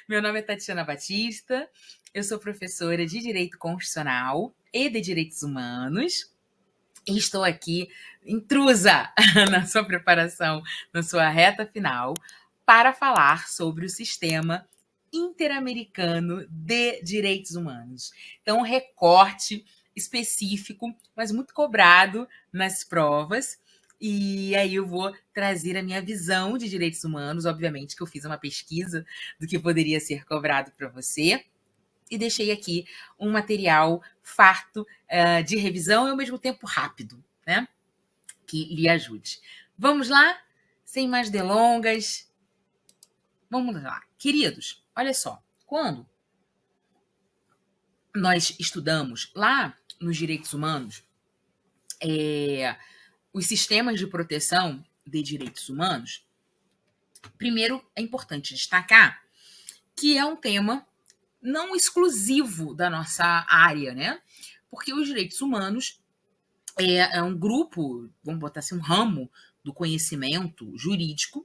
Meu nome é Tatiana Batista, eu sou professora de Direito Constitucional e de Direitos Humanos e estou aqui, intrusa, na sua preparação, na sua reta final, para falar sobre o sistema interamericano de direitos humanos. Então, um recorte específico, mas muito cobrado nas provas. E aí eu vou trazer a minha visão de direitos humanos, obviamente que eu fiz uma pesquisa do que poderia ser cobrado para você, e deixei aqui um material farto de revisão e ao mesmo tempo rápido, né? Que lhe ajude. Vamos lá? Sem mais delongas. Vamos lá. Queridos, olha só. Quando nós estudamos lá nos direitos humanos, os sistemas de proteção de direitos humanos, primeiro é importante destacar que é um tema não exclusivo da nossa área, né? Porque os direitos humanos é um grupo, vamos botar assim, um ramo do conhecimento jurídico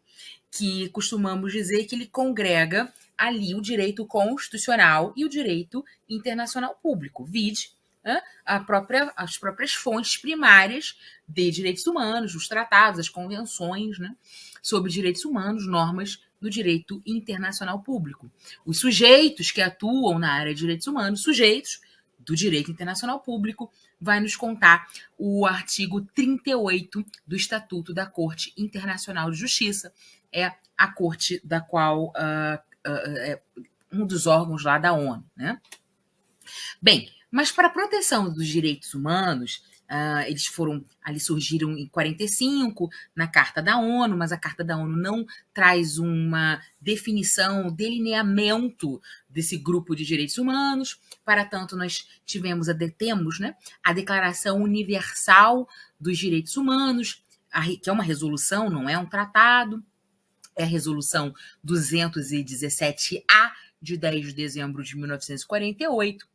que costumamos dizer que ele congrega ali o direito constitucional e o direito internacional público, vide as próprias fontes primárias de direitos humanos, os tratados, as convenções, né, sobre direitos humanos, normas do direito internacional público. Os sujeitos que atuam na área de direitos humanos, sujeitos do direito internacional público, vai nos contar o artigo 38 do Estatuto da Corte Internacional de Justiça. É a corte da qual é um dos órgãos lá da ONU, né? Bem, mas para a proteção dos direitos humanos, eles surgiram em 45 na Carta da ONU, mas a Carta da ONU não traz uma definição, delineamento desse grupo de direitos humanos. Para tanto, nós temos, né, a Declaração Universal dos Direitos Humanos, que é uma resolução, não é um tratado, é a Resolução 217-A, de 10 de dezembro de 1948.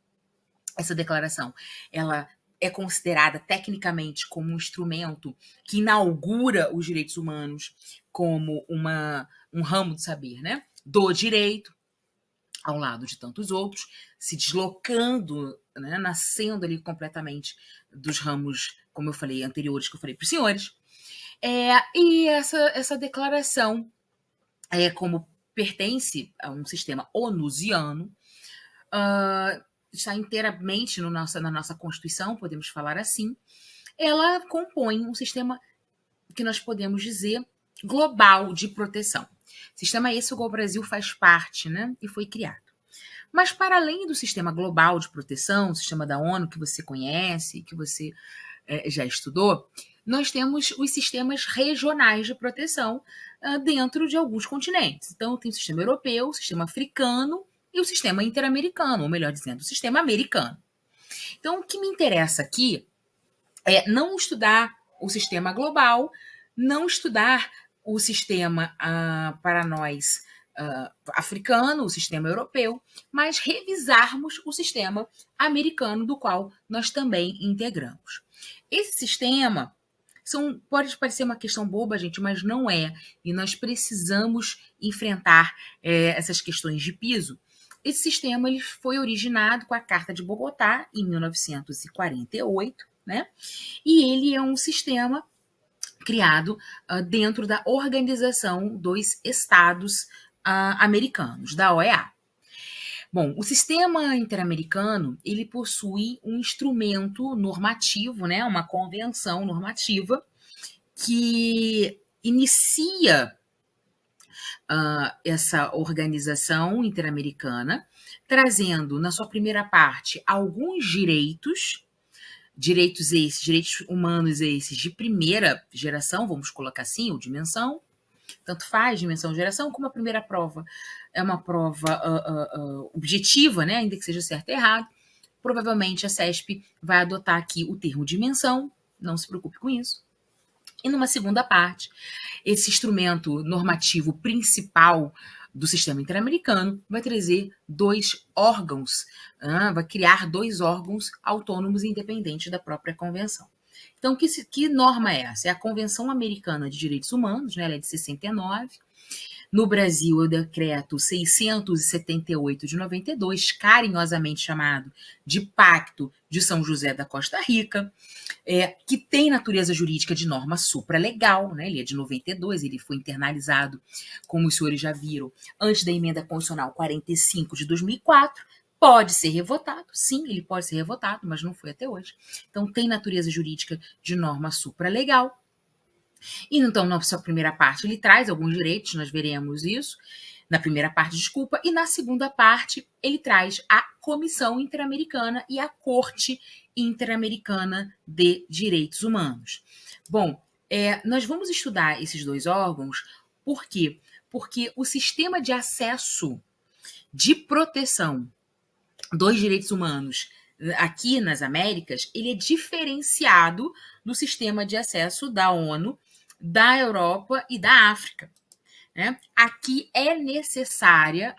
Essa declaração, ela é considerada tecnicamente como um instrumento que inaugura os direitos humanos como um ramo de saber, né, do direito, ao lado de tantos outros, se deslocando, né, nascendo ali completamente dos ramos, como eu falei, anteriores que eu falei para os senhores. E essa declaração, como pertence a um sistema onusiano, está inteiramente na nossa Constituição, podemos falar assim, ela compõe um sistema que nós podemos dizer global de proteção. Sistema esse o qual o Brasil faz parte, né, e foi criado. Mas para além do sistema global de proteção, o sistema da ONU que você conhece, que você já estudou, nós temos os sistemas regionais de proteção dentro de alguns continentes. Então tem o sistema europeu, o sistema africano, e o sistema interamericano, ou melhor dizendo, o sistema americano. Então, o que me interessa aqui é não estudar o sistema global, não estudar o sistema para nós africano, o sistema europeu, mas revisarmos o sistema americano, do qual nós também integramos. Esse sistema pode parecer uma questão boba, gente, mas não é. E nós precisamos enfrentar essas questões de piso. Esse sistema ele foi originado com a Carta de Bogotá, em 1948, né? E ele é um sistema criado dentro da Organização dos Estados Americanos, da OEA. Bom, o sistema interamericano, ele possui um instrumento normativo, né? Uma convenção normativa que inicia essa organização interamericana, trazendo na sua primeira parte alguns direitos humanos esses de primeira geração, vamos colocar assim, ou dimensão, tanto faz, dimensão, geração, como a primeira prova é uma prova objetiva, né, ainda que seja certo ou errado. Provavelmente a CESP vai adotar aqui o termo dimensão, não se preocupe com isso. E numa segunda parte, esse instrumento normativo principal do sistema interamericano vai trazer dois órgãos, vai criar dois órgãos autônomos e independentes da própria convenção. Então, que norma é essa? É a Convenção Americana de Direitos Humanos, né? Ela é de 69. No Brasil, o decreto 678 de 92, carinhosamente chamado de Pacto de São José da Costa Rica, que tem natureza jurídica de norma supralegal, né? Ele é de 92, ele foi internalizado, como os senhores já viram, antes da emenda constitucional 45 de 2004, pode ser revotado, sim, ele pode ser revotado, mas não foi até hoje. Então, tem natureza jurídica de norma supralegal. E então, na sua primeira parte, ele traz alguns direitos, nós veremos isso, na primeira parte, desculpa, e na segunda parte, ele traz a Comissão Interamericana e a Corte Interamericana de Direitos Humanos. Bom, nós vamos estudar esses dois órgãos, por quê? Porque o sistema de acesso de proteção dos direitos humanos aqui nas Américas, ele é diferenciado do sistema de acesso da ONU, da Europa e da África. Né? Aqui é necessária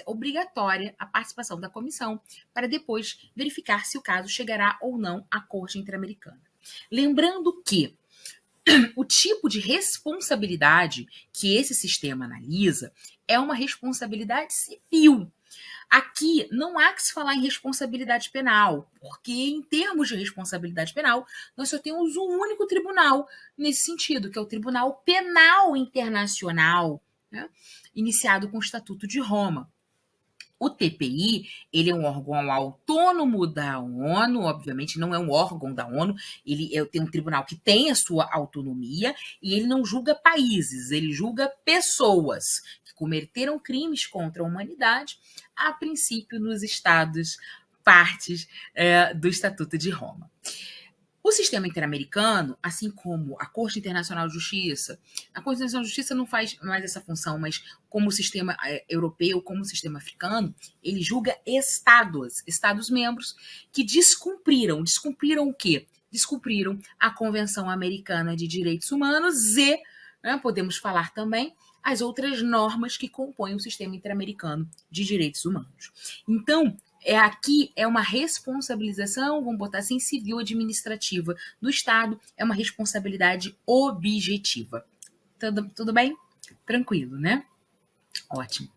obrigatória a participação da comissão para depois verificar se o caso chegará ou não à Corte Interamericana. Lembrando que o tipo de responsabilidade que esse sistema analisa é uma responsabilidade civil. Aqui não há que se falar em responsabilidade penal, porque em termos de responsabilidade penal, nós só temos um único tribunal nesse sentido, que é o Tribunal Penal Internacional, né, iniciado com o Estatuto de Roma. O TPI, ele é um órgão autônomo da ONU, obviamente não é um órgão da ONU, ele tem um tribunal que tem a sua autonomia e ele não julga países, ele julga pessoas que cometeram crimes contra a humanidade, a princípio nos estados partes do Estatuto de Roma. O sistema interamericano, assim como a Corte Internacional de Justiça, a Corte Internacional de Justiça não faz mais essa função, mas como o sistema europeu, como o sistema africano, ele julga estados membros que descumpriram o quê? Descumpriram a Convenção Americana de Direitos Humanos e, podemos falar também, as outras normas que compõem o sistema interamericano de direitos humanos. Então, aqui é uma responsabilização, vamos botar assim, civil administrativa do Estado, é uma responsabilidade objetiva. Tudo bem? Tranquilo, né? Ótimo.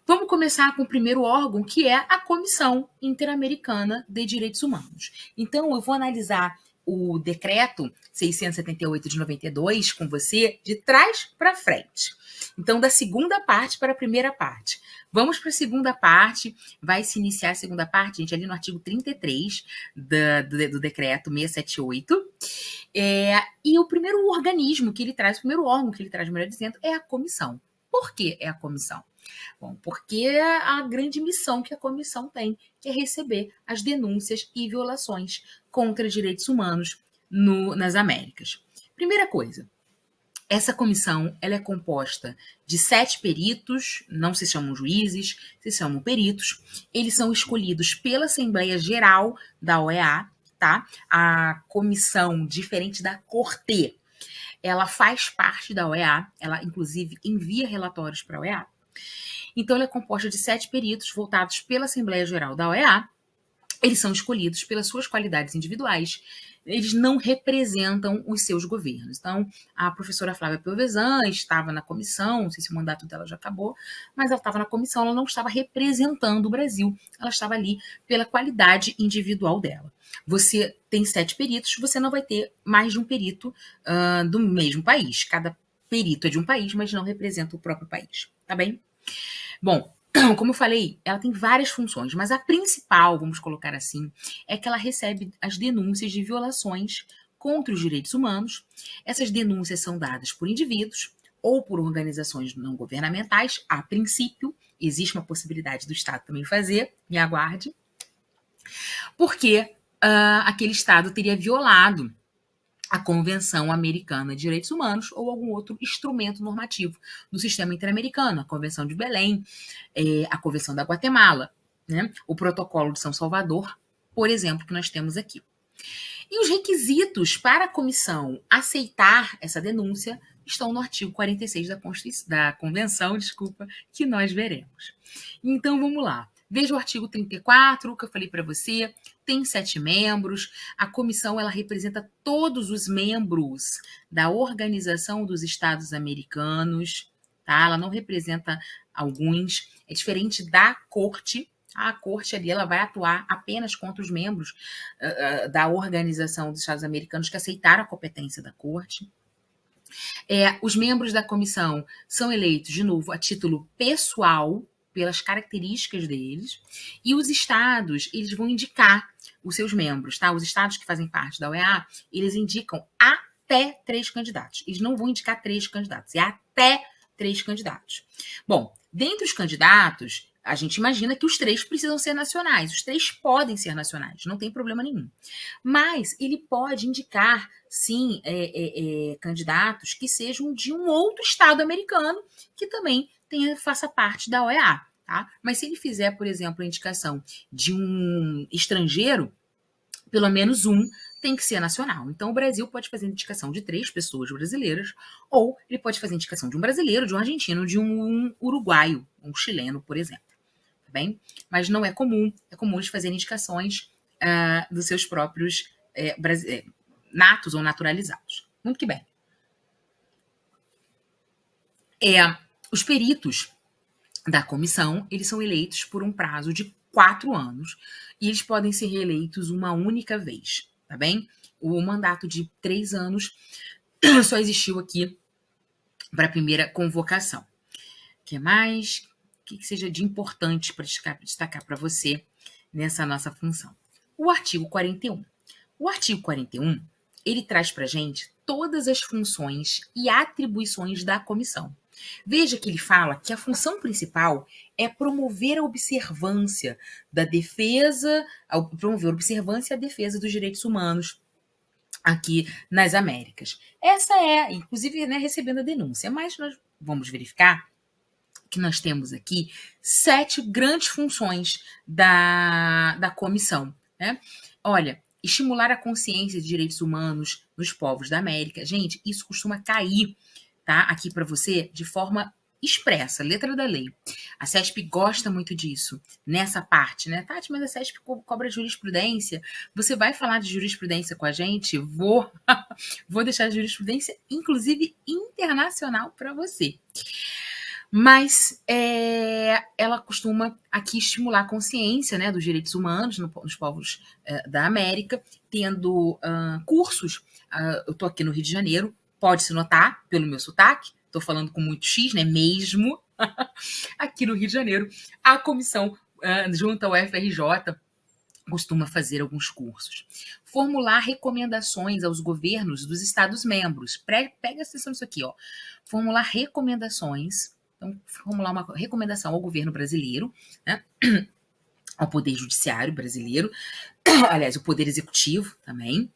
Vamos começar com o primeiro órgão, que é a Comissão Interamericana de Direitos Humanos. Então, eu vou analisar o decreto 678 de 92 com você de trás para frente. Então, da segunda parte para a primeira parte. Vamos para a segunda parte, vai se iniciar a segunda parte, gente, ali no artigo 33 do decreto 678. E o primeiro organismo que ele traz, o primeiro órgão que ele traz, melhor dizendo, é a comissão. Por que é a comissão? Bom, porque é a grande missão que a comissão tem, que é receber as denúncias e violações contra direitos humanos nas Américas. Primeira coisa, essa comissão ela é composta de 7 peritos, não se chamam juízes, se chamam peritos. Eles são escolhidos pela Assembleia Geral da OEA, tá? A comissão, diferente da Corte, ela faz parte da OEA, ela inclusive envia relatórios para a OEA. Então, ela é composta de 7 peritos voltados pela Assembleia Geral da OEA. Eles são escolhidos pelas suas qualidades individuais. Eles não representam os seus governos. Então, a professora Flávia Piovesan estava na comissão, não sei se o mandato dela já acabou, mas ela estava na comissão, ela não estava representando o Brasil, ela estava ali pela qualidade individual dela. Você tem 7 peritos, você não vai ter mais de um perito do mesmo país. Cada perito é de um país, mas não representa o próprio país, tá bem? Bom, como eu falei, ela tem várias funções, mas a principal, vamos colocar assim, é que ela recebe as denúncias de violações contra os direitos humanos. Essas denúncias são dadas por indivíduos ou por organizações não governamentais. A princípio, existe uma possibilidade do Estado também fazer, me aguarde, porque aquele Estado teria violado a Convenção Americana de Direitos Humanos ou algum outro instrumento normativo do sistema interamericano, a Convenção de Belém, a Convenção da Guatemala, né? O Protocolo de São Salvador, por exemplo, que nós temos aqui. E os requisitos para a comissão aceitar essa denúncia estão no artigo 46 da Convenção, que nós veremos. Então, vamos lá. Veja o artigo 34, que eu falei para você, tem 7 membros. A comissão ela representa todos os membros da Organização dos Estados Americanos, tá? Ela não representa alguns, é diferente da corte. A corte ali ela vai atuar apenas contra os membros da Organização dos Estados Americanos que aceitaram a competência da corte. Os membros da comissão são eleitos, de novo, a título pessoal, pelas características deles, e os estados, eles vão indicar os seus membros, tá? Os estados que fazem parte da OEA, eles indicam até 3 candidatos. Eles não vão indicar 3 candidatos, é até 3 candidatos. Bom, dentre os candidatos, a gente imagina que os 3 precisam ser nacionais. Os 3 podem ser nacionais, não tem problema nenhum. Mas ele pode indicar, sim, candidatos que sejam de um outro estado americano que também faça parte da OEA. Tá? Mas se ele fizer, por exemplo, a indicação de um estrangeiro, pelo menos um tem que ser nacional. Então, o Brasil pode fazer indicação de 3 pessoas brasileiras, ou ele pode fazer indicação de um brasileiro, de um argentino, de um uruguaio, um chileno, por exemplo. Tá bem? Mas não é comum. É comum eles fazerem indicações dos seus próprios natos ou naturalizados. Muito que bem. Os peritos da comissão, eles são eleitos por um prazo de 4 anos e eles podem ser reeleitos uma única vez, tá bem? O mandato de 3 anos só existiu aqui para a primeira convocação. O que mais? O que seja de importante para destacar para você nessa nossa função? O artigo 41. O artigo 41, ele traz para a gente todas as funções e atribuições da comissão. Veja que ele fala que a função principal é promover a observância da defesa, promover a observância e a defesa dos direitos humanos aqui nas Américas. Essa inclusive, recebendo a denúncia, mas nós vamos verificar que nós temos aqui 7 grandes funções da comissão, né? Olha, estimular a consciência de direitos humanos nos povos da América. Gente, isso costuma cair, tá? Aqui para você de forma expressa, letra da lei. A CESP gosta muito disso, nessa parte, né? Tati, mas a CESP cobra jurisprudência. Você vai falar de jurisprudência com a gente? Vou deixar a jurisprudência, inclusive internacional, para você. Mas ela costuma aqui estimular a consciência, né, dos direitos humanos nos povos da América, tendo cursos. Eu estou aqui no Rio de Janeiro, pode-se notar pelo meu sotaque, estou falando com muito X, né, mesmo. Aqui no Rio de Janeiro, a comissão, junto ao FRJ, costuma fazer alguns cursos. Formular recomendações aos governos dos Estados-membros. Pega atenção nisso aqui, ó. Formular recomendações. Então, formular uma recomendação ao governo brasileiro, né? Ao Poder Judiciário brasileiro, aliás, o Poder Executivo também,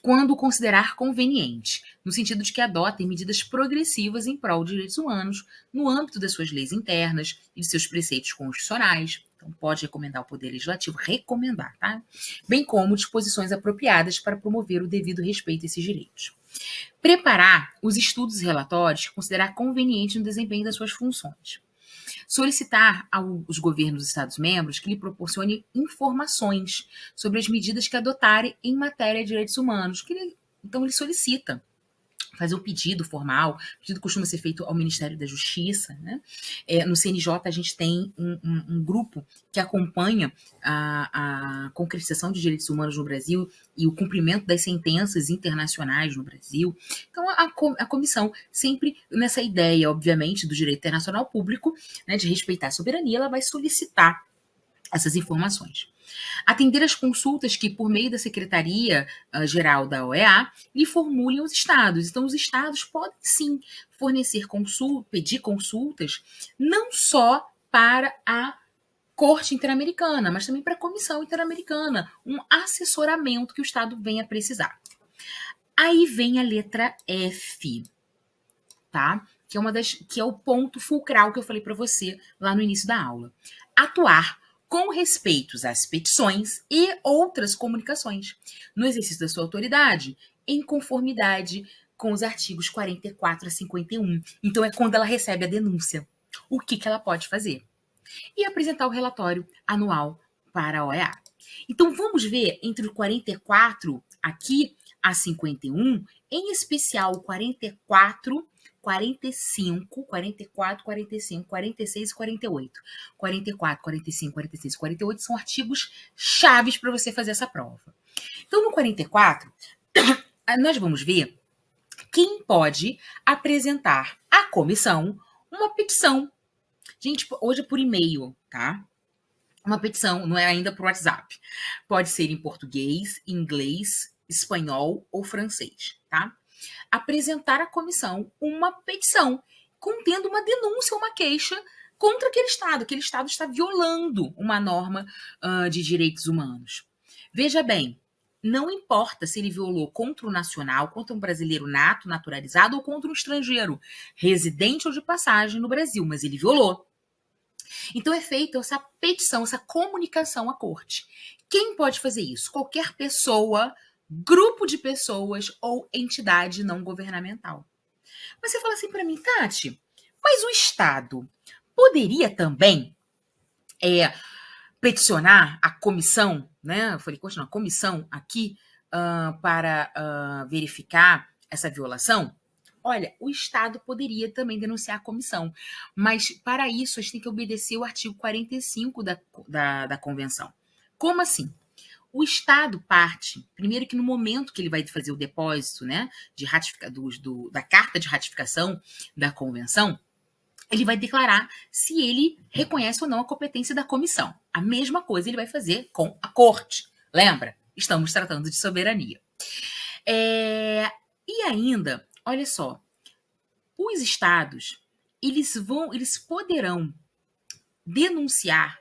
quando considerar conveniente, no sentido de que adotem medidas progressivas em prol de direitos humanos, no âmbito das suas leis internas e de seus preceitos constitucionais. Então, pode recomendar ao Poder Legislativo, recomendar, tá? Bem como disposições apropriadas para promover o devido respeito a esses direitos. Preparar os estudos e relatórios que considerar conveniente no desempenho das suas funções. Solicitar aos governos dos Estados-membros que lhe proporcione informações sobre as medidas que adotarem em matéria de direitos humanos. Então, ele solicita fazer um pedido formal. O pedido costuma ser feito ao Ministério da Justiça, né? No CNJ, a gente tem um grupo que acompanha a concretização de direitos humanos no Brasil e o cumprimento das sentenças internacionais no Brasil. Então, a comissão, sempre nessa ideia, obviamente, do direito internacional público, né, de respeitar a soberania, ela vai solicitar essas informações. Atender às consultas que, por meio da Secretaria-Geral da OEA, lhe formulem os estados. Então, os estados podem, sim, pedir consultas, não só para a Corte Interamericana, mas também para a Comissão Interamericana, um assessoramento que o estado venha precisar. Aí vem a letra F, tá? Que é o ponto fulcral que eu falei para você lá no início da aula. Atuar com respeito às petições e outras comunicações, no exercício da sua autoridade, em conformidade com os artigos 44 a 51. Então, é quando ela recebe a denúncia. O que ela pode fazer? E apresentar o relatório anual para a OEA. Então, vamos ver entre o 44 aqui a 51, em especial o 44, 45, 44, 45, 46 e 48. 44, 45, 46 e 48 são artigos chaves para você fazer essa prova. Então, no 44, nós vamos ver quem pode apresentar à comissão uma petição. Gente, hoje é por e-mail, tá? Uma petição, não é ainda por WhatsApp. Pode ser em português, inglês, espanhol ou francês, tá? Apresentar à comissão uma petição contendo uma denúncia, uma queixa contra aquele Estado. Aquele Estado está violando uma norma de direitos humanos. Veja bem, não importa se ele violou contra o nacional, contra um brasileiro nato, naturalizado, ou contra um estrangeiro, residente ou de passagem no Brasil, mas ele violou. Então é feita essa petição, essa comunicação à corte. Quem pode fazer isso? Qualquer pessoa, grupo de pessoas ou entidade não governamental. Mas você fala assim para mim, Tati, mas o Estado poderia também peticionar a comissão, né? Eu falei, continua, a comissão aqui para verificar essa violação? Olha, o Estado poderia também denunciar a comissão, mas para isso a gente tem que obedecer o artigo 45 da Convenção. Como assim? O Estado parte, primeiro que no momento que ele vai fazer o depósito, né, da carta de ratificação da Convenção, ele vai declarar se ele reconhece ou não a competência da comissão. A mesma coisa ele vai fazer com a corte. Lembra? Estamos tratando de soberania. E ainda, olha só, os estados, eles poderão denunciar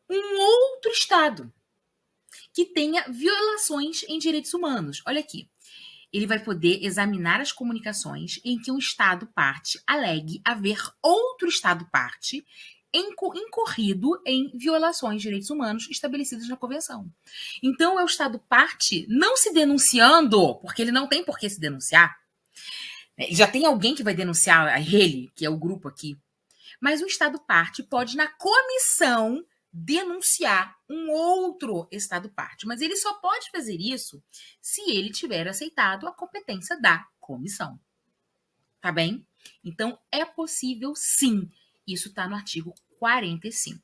um outro estado que tenha violações em direitos humanos. Olha aqui. Ele vai poder examinar as comunicações em que um Estado parte alegue haver outro Estado parte incorrido em violações de direitos humanos estabelecidas na Convenção. Então, é o Estado parte não se denunciando, porque ele não tem por que se denunciar. Já tem alguém que vai denunciar a ele, que é o grupo aqui. Mas o Estado parte pode, na comissão, denunciar um outro Estado parte. Mas ele só pode fazer isso se ele tiver aceitado a competência da comissão. Tá bem? Então, é possível sim. Isso está no artigo 45.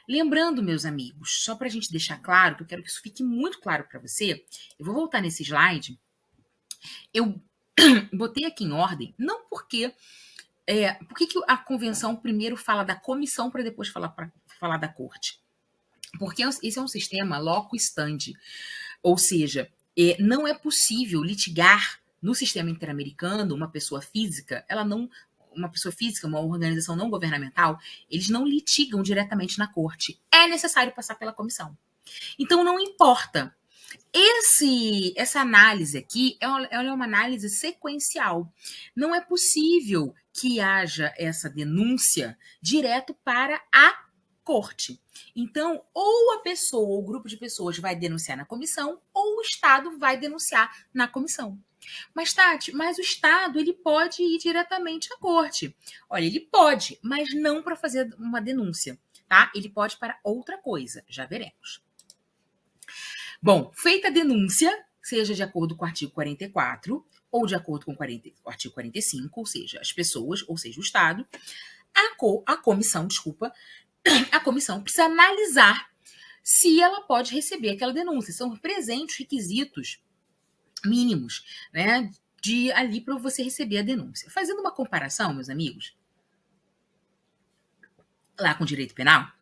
Lembrando, meus amigos, só para a gente deixar claro, que eu quero que isso fique muito claro para você, eu vou voltar nesse slide. Eu botei aqui em ordem, não porque... por que a convenção primeiro fala da comissão para depois falar da corte? Porque esse é um sistema loco standi, ou seja, não é possível litigar no sistema interamericano uma pessoa física, uma organização não governamental, eles não litigam diretamente na corte. É necessário passar pela comissão. Então, não importa. Essa análise aqui ela é uma análise sequencial. Não é possível que haja essa denúncia direto para a corte. Então, ou a pessoa ou o grupo de pessoas vai denunciar na comissão, ou o Estado vai denunciar na comissão. Mas, Tati, o Estado ele pode ir diretamente à corte. Olha, ele pode, mas não para fazer uma denúncia, tá? Ele pode para outra coisa, já veremos. Bom, feita a denúncia, seja de acordo com o artigo 44 ou de acordo com o artigo 45, ou seja, as pessoas, ou seja, o Estado, a comissão precisa analisar se ela pode receber aquela denúncia. São presentes requisitos mínimos, né, ali para você receber a denúncia. Fazendo uma comparação, meus amigos, lá com o direito penal,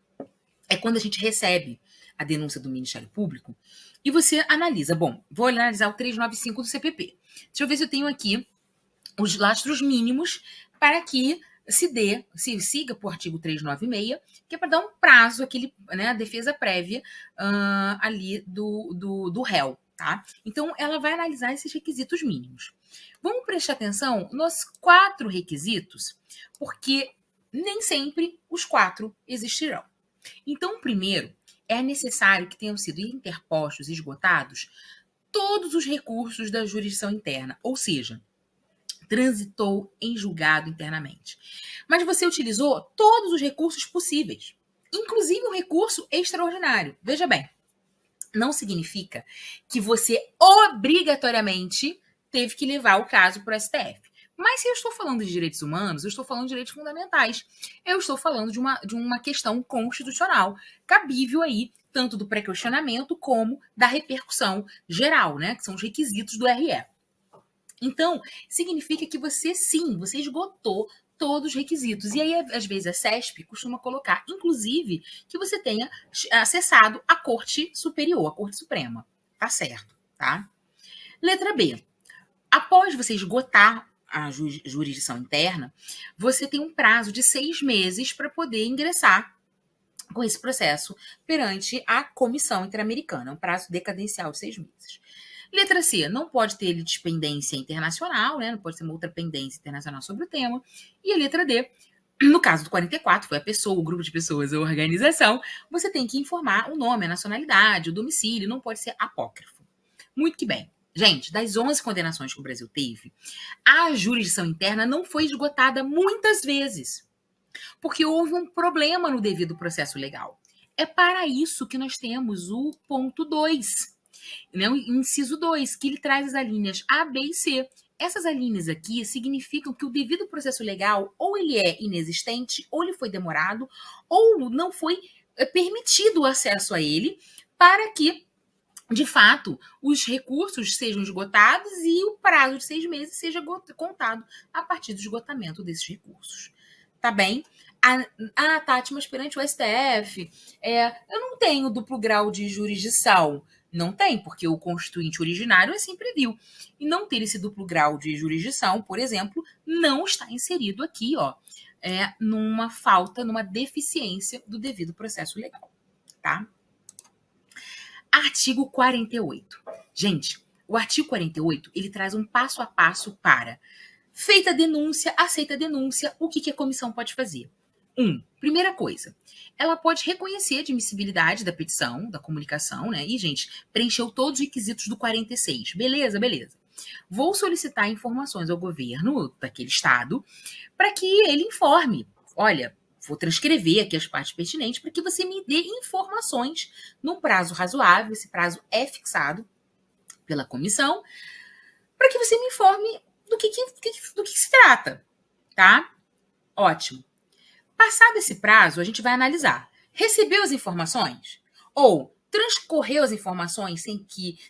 é quando a gente recebe a denúncia do Ministério Público e você analisa. Bom, vou analisar o 395 do CPP. Deixa eu ver se eu tenho aqui os lastros mínimos para que se siga por artigo 396, que é para dar um prazo, a defesa prévia ali do réu, tá? Então, ela vai analisar esses requisitos mínimos. Vamos prestar atenção nos 4 requisitos, porque nem sempre os 4 existirão. Então, primeiro, é necessário que tenham sido interpostos e esgotados todos os recursos da jurisdição interna, ou seja, transitou em julgado internamente. Mas você utilizou todos os recursos possíveis, inclusive um recurso extraordinário. Veja bem, não significa que você obrigatoriamente teve que levar o caso para o STF. Mas se eu estou falando de direitos humanos, eu estou falando de direitos fundamentais. Eu estou falando de uma questão constitucional, cabível aí, tanto do pré-questionamento como da repercussão geral, né? Que são os requisitos do RE. Então, significa que você, sim, você esgotou todos os requisitos. E aí, às vezes, a CESP costuma colocar, inclusive, que você tenha acessado a Corte Superior, a Corte Suprema. Tá certo, tá? Letra B. Após você esgotar a jurisdição interna, você tem um prazo de 6 meses para poder ingressar com esse processo perante a Comissão Interamericana. Um prazo decadencial de 6 meses. Letra C, não pode ter litispendência internacional, né? Não pode ter uma outra pendência internacional sobre o tema. E a letra D, no caso do 44, foi a pessoa, o grupo de pessoas, a organização, você tem que informar o nome, a nacionalidade, o domicílio, não pode ser apócrifo. Muito que bem. Gente, das 11 condenações que o Brasil teve, a jurisdição interna não foi esgotada muitas vezes, porque houve um problema no devido processo legal. É para isso que nós temos o ponto 2, né, o inciso 2, que ele traz as alíneas A, B e C. Essas alíneas aqui significam que o devido processo legal ou ele é inexistente, ou ele foi demorado, ou não foi permitido o acesso a ele para que, de fato, os recursos sejam esgotados e o prazo de 6 meses seja contado a partir do esgotamento desses recursos. Tá bem? Tati, mas perante o STF, eu não tenho duplo grau de jurisdição. Não tem, porque o constituinte originário assim previu. E não ter esse duplo grau de jurisdição, por exemplo, não está inserido aqui, ó, numa falta, numa deficiência do devido processo legal, tá? Artigo 48. Gente, o artigo 48, ele traz um passo a passo para feita a denúncia, aceita a denúncia, o que a comissão pode fazer? Primeira coisa, ela pode reconhecer a admissibilidade da petição, da comunicação, né? E, gente, preencheu todos os requisitos do 46. Beleza, beleza. Vou solicitar informações ao governo daquele estado para que ele informe. Olha, vou transcrever aqui as partes pertinentes para que você me dê informações num prazo razoável. Esse prazo é fixado pela comissão, para que você me informe do que se trata, tá? Ótimo. Passado esse prazo, a gente vai analisar. Recebeu as informações? Ou transcorreu as informações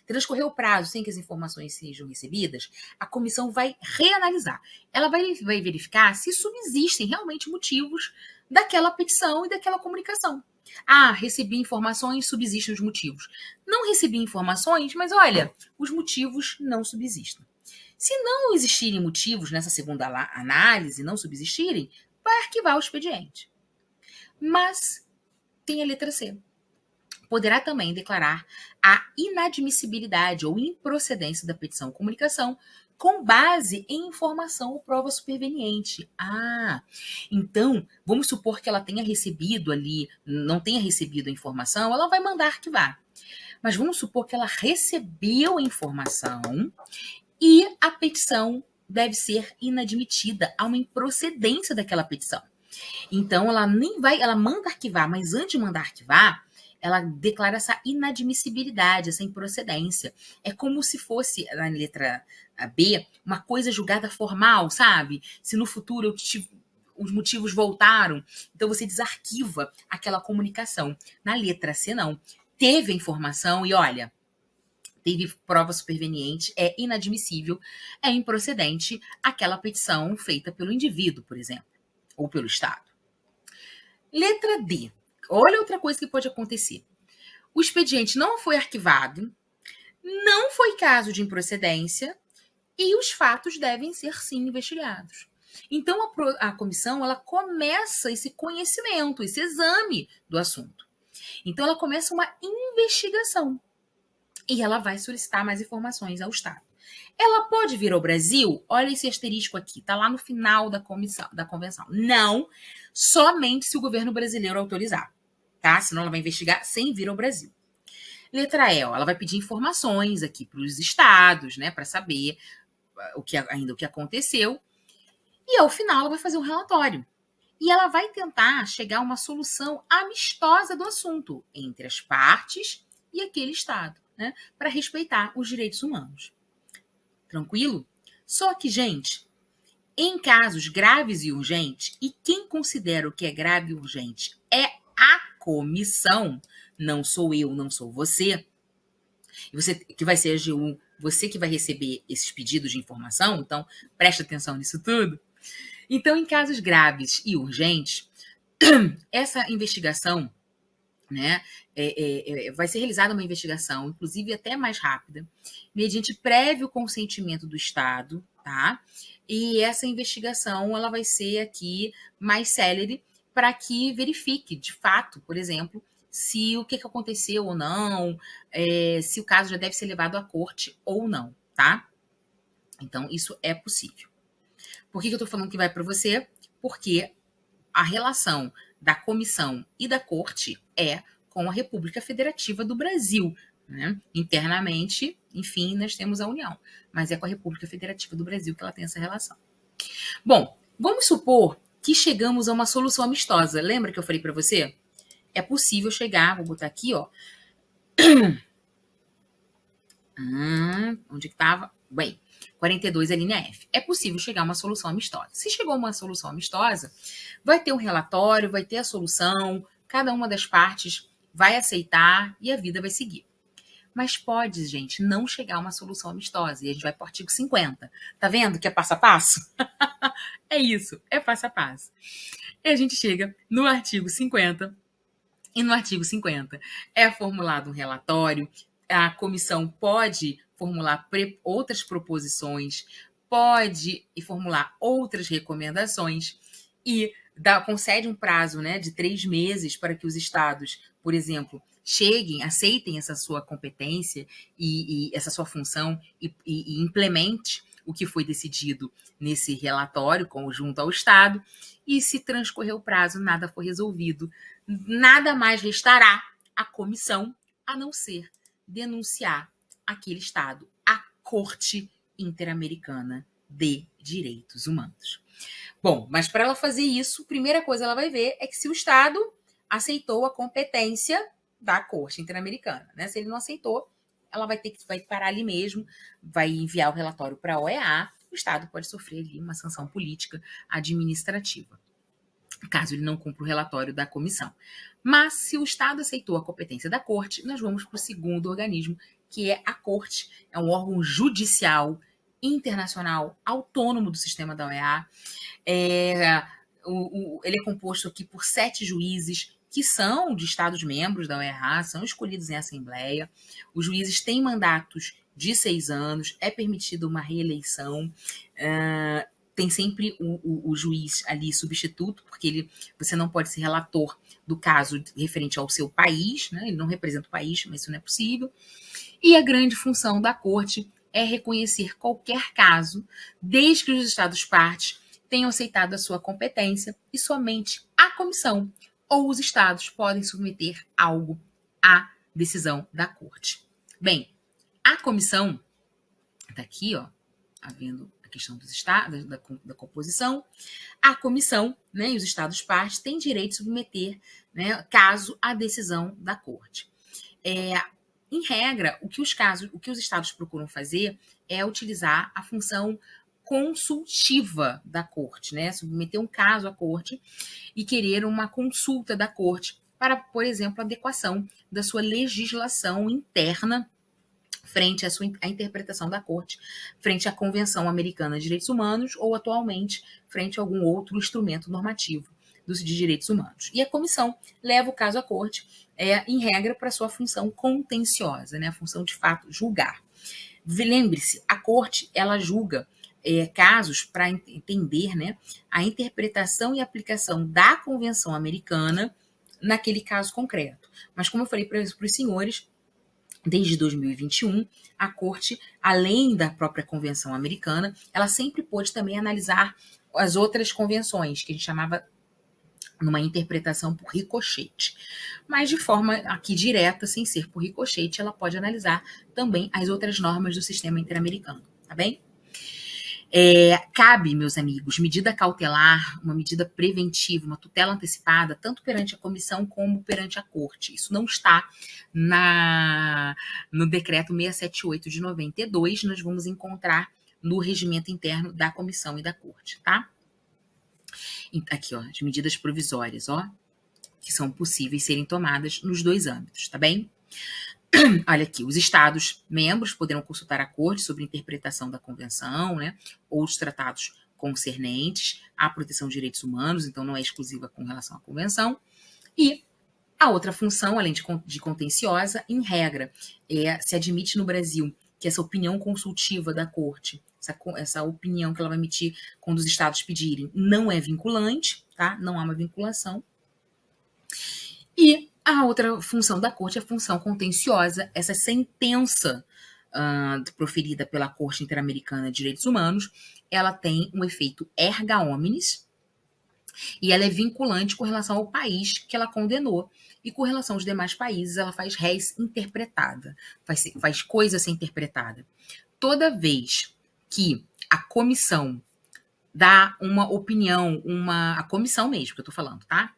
transcorreu o prazo sem que as informações sejam recebidas? A comissão vai reanalisar. Ela vai verificar se subsistem realmente motivos daquela petição e daquela comunicação. Recebi informações, subsistem os motivos. Não recebi informações, mas olha, os motivos não subsistem. Se não existirem motivos nessa segunda análise, não subsistirem, vai arquivar o expediente. Mas tem a letra C. Poderá também declarar a inadmissibilidade ou improcedência da petição ou comunicação com base em informação ou prova superveniente. Então, vamos supor que ela tenha recebido ali, não tenha recebido a informação, ela vai mandar arquivar. Mas vamos supor que ela recebeu a informação e a petição deve ser inadmitida, há uma improcedência daquela petição. Então, ela manda arquivar, mas antes de mandar arquivar, ela declara essa inadmissibilidade, essa improcedência. É como se fosse, na letra B, uma coisa julgada formal, sabe? Se no futuro os motivos voltaram, então você desarquiva aquela comunicação. Na letra C, não. Teve a informação e, olha, teve prova superveniente, é inadmissível, é improcedente aquela petição feita pelo indivíduo, por exemplo, ou pelo Estado. Letra D. Olha outra coisa que pode acontecer. O expediente não foi arquivado, não foi caso de improcedência e os fatos devem ser, sim, investigados. Então, a comissão ela começa esse conhecimento, esse exame do assunto. Então, ela começa uma investigação. E ela vai solicitar mais informações ao Estado. Ela pode vir ao Brasil? Olha esse asterisco aqui, está lá no final da convenção. Não, somente se o governo brasileiro autorizar, tá? Senão ela vai investigar sem vir ao Brasil. Letra E, ela vai pedir informações aqui para os estados, né, para saber o que aconteceu. E ao final ela vai fazer um relatório. E ela vai tentar chegar a uma solução amistosa do assunto entre as partes e aquele estado, né, para respeitar os direitos humanos. Tranquilo? Só que, gente, Em casos graves e urgentes, e quem considera o que é grave e urgente é a comissão, não sou eu, não sou você, e você que vai ser a AGU, você que vai receber esses pedidos de informação, então preste atenção nisso tudo. Então, em casos graves e urgentes, essa investigação, né, vai ser realizada uma investigação, inclusive até mais rápida, mediante prévio consentimento do Estado, tá? E essa investigação ela vai ser aqui mais célere para que verifique, de fato, por exemplo, se o que aconteceu ou não, se o caso já deve ser levado à corte ou não, tá? Então, isso é possível. Por que eu estou falando que vai para você? Porque a relação da comissão e da corte é com a República Federativa do Brasil. Né? Internamente, enfim, nós temos a União, mas é com a República Federativa do Brasil que ela tem essa relação. Bom, vamos supor que chegamos a uma solução amistosa. Lembra que eu falei para você? É possível chegar, vou botar aqui, ó. Onde que estava? Bem, 42 é linha F. É possível chegar a uma solução amistosa. Se chegou a uma solução amistosa, vai ter um relatório, vai ter a solução, cada uma das partes vai aceitar e a vida vai seguir. Mas pode, gente, não chegar a uma solução amistosa. E a gente vai para o artigo 50. Tá vendo que é passo a passo? É isso, é passo a passo. E a gente chega no artigo 50. E no artigo 50 é formulado um relatório, a comissão pode formular outras proposições, pode formular outras recomendações e concede um prazo, né, de 3 meses para que os estados, por exemplo, aceitem essa sua competência e essa sua função e implemente o que foi decidido nesse relatório conjunto ao Estado. E se transcorrer o prazo, nada for resolvido, nada mais restará à comissão a não ser denunciar aquele Estado à Corte Interamericana de Direitos Humanos. Bom, mas para ela fazer isso, a primeira coisa ela vai ver é que se o Estado aceitou a competência da Corte Interamericana, né? Se ele não aceitou, ela vai parar ali mesmo, vai enviar o relatório para a OEA, o Estado pode sofrer ali uma sanção política administrativa, caso ele não cumpra o relatório da comissão. Mas se o Estado aceitou a competência da Corte, nós vamos para o segundo organismo, que é a Corte. É um órgão judicial internacional autônomo do sistema da OEA. Ele é composto aqui por 7 juízes que são de Estados-membros da OEA, são escolhidos em assembleia. Os juízes têm mandatos de 6 anos, é permitida uma reeleição, tem sempre o juiz ali substituto, porque você não pode ser relator do caso referente ao seu país, né? Ele não representa o país, mas isso não é possível. E a grande função da corte é reconhecer qualquer caso, desde que os estados-partes tenham aceitado a sua competência, e somente a comissão ou os estados podem submeter algo à decisão da corte. Bem, a comissão, está aqui, ó, havendo a questão dos estados, da composição, a comissão, né, e os estados-partes têm direito de submeter, né, caso à decisão da corte. Em regra, o que os estados procuram fazer é utilizar a função consultiva da corte, né? Submeter um caso à corte e querer uma consulta da corte para, por exemplo, a adequação da sua legislação interna frente à interpretação da corte, frente à Convenção Americana de Direitos Humanos ou, atualmente, frente a algum outro instrumento normativo de direitos humanos. E a comissão leva o caso à corte, em regra, para sua função contenciosa, né? A função, de fato, julgar. Lembre-se, a corte, ela julga casos para entender, né, a interpretação e aplicação da Convenção Americana naquele caso concreto. Mas, como eu falei para os senhores, desde 2021, a Corte, além da própria Convenção Americana, ela sempre pôde também analisar as outras convenções, que a gente chamava numa interpretação por ricochete. Mas de forma aqui direta, sem ser por ricochete, ela pode analisar também as outras normas do sistema interamericano, tá bem? Cabe, meus amigos, medida cautelar, uma medida preventiva, uma tutela antecipada, tanto perante a comissão como perante a corte. Isso não está no decreto 678 de 92, nós vamos encontrar no regimento interno da comissão e da corte, tá? Aqui, ó, as medidas provisórias, ó, que são possíveis serem tomadas nos 2 âmbitos, tá bem? Olha aqui, os Estados-membros poderão consultar a Corte sobre a interpretação da Convenção, né, ou os tratados concernentes à proteção de direitos humanos, então não é exclusiva com relação à Convenção. E a outra função, além de contenciosa, em regra, se admite no Brasil que essa opinião consultiva da Corte, essa opinião que ela vai emitir quando os Estados pedirem, não é vinculante, tá? Não há uma vinculação. E a outra função da Corte é a função contenciosa, essa sentença proferida pela Corte Interamericana de Direitos Humanos, ela tem um efeito erga omnes e ela é vinculante com relação ao país que ela condenou. E com relação aos demais países, ela faz res interpretada, faz coisa ser interpretada. Toda vez que a comissão dá uma opinião, a comissão mesmo que eu tô falando, tá?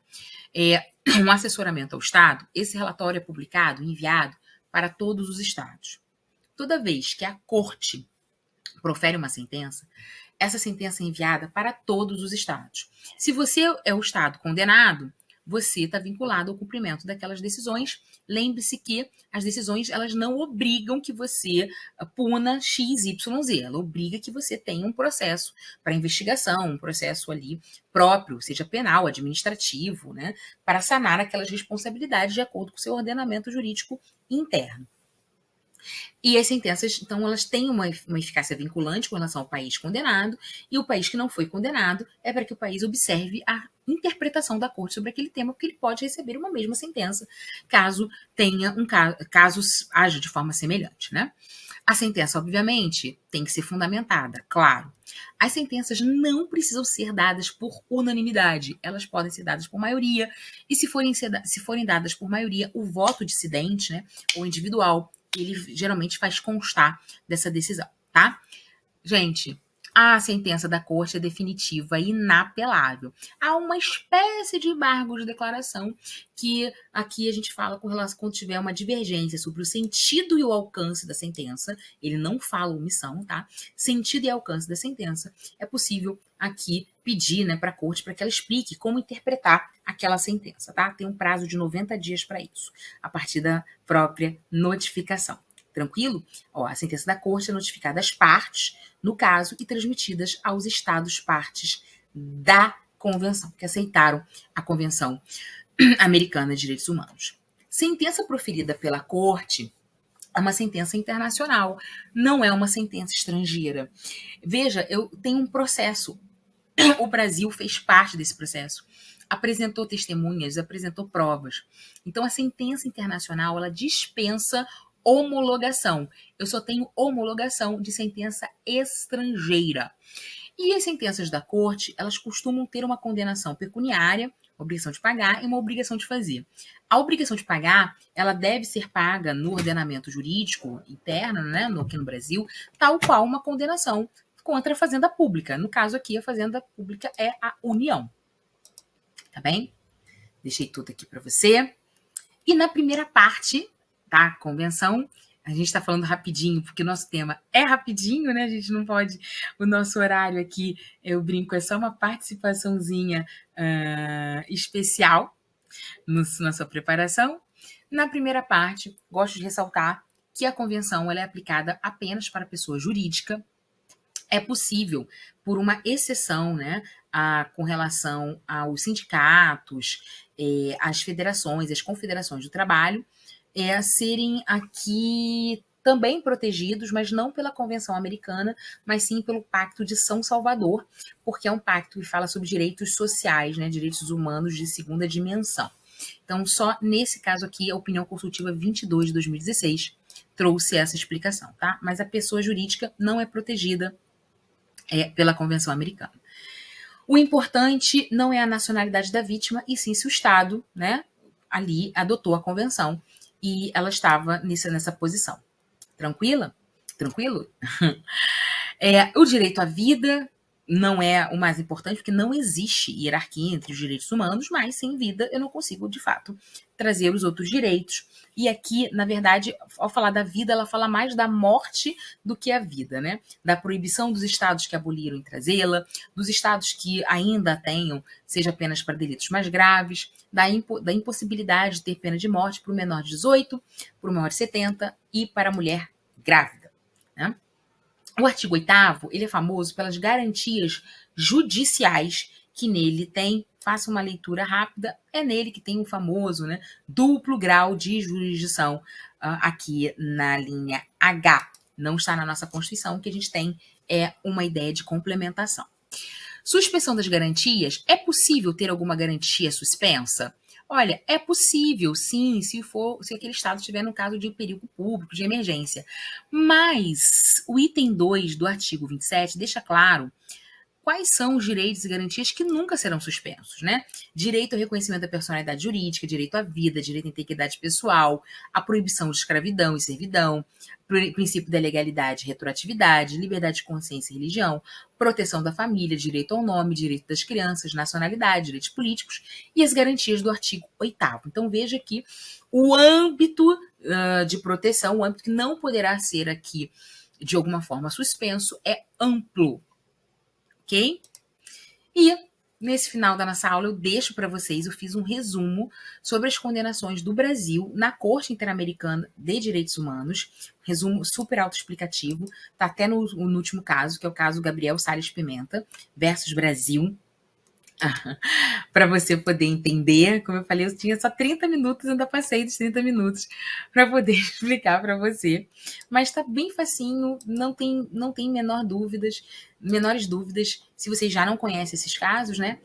Um assessoramento ao Estado, esse relatório é publicado, enviado para todos os Estados. Toda vez que a Corte profere uma sentença, essa sentença é enviada para todos os Estados. Se você é o Estado condenado, você está vinculado ao cumprimento daquelas decisões. Lembre-se que as decisões elas não obrigam que você puna X, Y, Z. Ela obriga que você tenha um processo para investigação, um processo ali próprio, seja penal, administrativo, né, para sanar aquelas responsabilidades de acordo com o seu ordenamento jurídico interno. E as sentenças, então, elas têm uma eficácia vinculante com relação ao país condenado, e o país que não foi condenado é para que o país observe a interpretação da corte sobre aquele tema, porque ele pode receber uma mesma sentença, caso tenha caso haja de forma semelhante, né? A sentença, obviamente, tem que ser fundamentada, claro. As sentenças não precisam ser dadas por unanimidade, elas podem ser dadas por maioria, e se forem dadas por maioria, o voto dissidente, né, ou individual, ele geralmente faz constar dessa decisão, tá? Gente, a sentença da corte é definitiva e inapelável. Há uma espécie de embargo de declaração que aqui a gente fala com relação quando tiver uma divergência sobre o sentido e o alcance da sentença. Ele não fala omissão, tá? Sentido e alcance da sentença. É possível aqui pedir, né, para a corte para que ela explique como interpretar aquela sentença, tá? Tem um prazo de 90 dias para isso, a partir da própria notificação. Tranquilo? Ó, a sentença da corte é notificada às partes, no caso, e transmitidas aos estados partes da convenção, que aceitaram a Convenção Americana de Direitos Humanos. Sentença proferida pela corte é uma sentença internacional, não é uma sentença estrangeira. Veja, eu tenho um processo. O Brasil fez parte desse processo, apresentou testemunhas, apresentou provas. Então, a sentença internacional, ela dispensa homologação. Eu só tenho homologação de sentença estrangeira. E as sentenças da corte, elas costumam ter uma condenação pecuniária, obrigação de pagar e uma obrigação de fazer. A obrigação de pagar, ela deve ser paga no ordenamento jurídico interno, né, aqui no Brasil, tal qual uma condenação contra a fazenda pública. No caso aqui, a fazenda pública é a União. Tá bem? Deixei tudo aqui para você. E na primeira parte da convenção, a gente está falando rapidinho, porque o nosso tema é rapidinho, né? A gente não pode... O nosso horário aqui, eu brinco, é só uma participaçãozinha especial na sua preparação. Na primeira parte, gosto de ressaltar que a convenção ela é aplicada apenas para pessoa jurídica. É possível, por uma exceção, né, com relação aos sindicatos, às federações, às confederações do trabalho, serem aqui também protegidos, mas não pela Convenção Americana, mas sim pelo Pacto de São Salvador, porque é um pacto que fala sobre direitos sociais, né, direitos humanos de segunda dimensão. Então, só nesse caso aqui, a opinião consultiva 22 de 2016 trouxe essa explicação, tá? Mas a pessoa jurídica não é protegida pela Convenção Americana. O importante não é a nacionalidade da vítima, e sim se o Estado, né, ali adotou a convenção e ela estava nessa posição. Tranquila? Tranquilo? O direito à vida, não é o mais importante, porque não existe hierarquia entre os direitos humanos, mas sem vida eu não consigo, de fato, trazer os outros direitos. E aqui, na verdade, ao falar da vida, ela fala mais da morte do que a vida, né? Da proibição dos estados que aboliram em trazê-la, dos estados que ainda tenham, seja apenas para delitos mais graves, da impossibilidade de ter pena de morte para o menor de 18, para o menor de 70 e para a mulher grávida, né? O artigo 8º, ele é famoso pelas garantias judiciais que nele tem. Faça uma leitura rápida, é nele que tem o famoso, né, duplo grau de jurisdição, aqui na linha H. Não está na nossa Constituição, o que a gente tem é uma ideia de complementação. Suspensão das garantias, é possível ter alguma garantia suspensa? Olha, é possível, sim, se aquele estado estiver no caso de perigo público, de emergência. Mas o item 2 do artigo 27 deixa claro quais são os direitos e garantias que nunca serão suspensos, né? Direito ao reconhecimento da personalidade jurídica, direito à vida, direito à integridade pessoal, a proibição de escravidão e servidão, princípio da legalidade e retroatividade, liberdade de consciência e religião, proteção da família, direito ao nome, direito das crianças, nacionalidade, direitos políticos e as garantias do artigo 8º. Então veja que o âmbito de proteção, o âmbito que não poderá ser aqui de alguma forma suspenso, é amplo. Ok? E nesse final da nossa aula eu deixo para vocês, eu fiz um resumo sobre as condenações do Brasil na Corte Interamericana de Direitos Humanos, resumo super autoexplicativo, tá até no último caso, que é o caso Gabriel Salles Pimenta versus Brasil, para você poder entender. Como eu falei, eu tinha só 30 minutos, ainda passei dos 30 minutos para poder explicar para você. Mas está bem facinho, não tem menores dúvidas. Se vocês já não conhecem esses casos, né?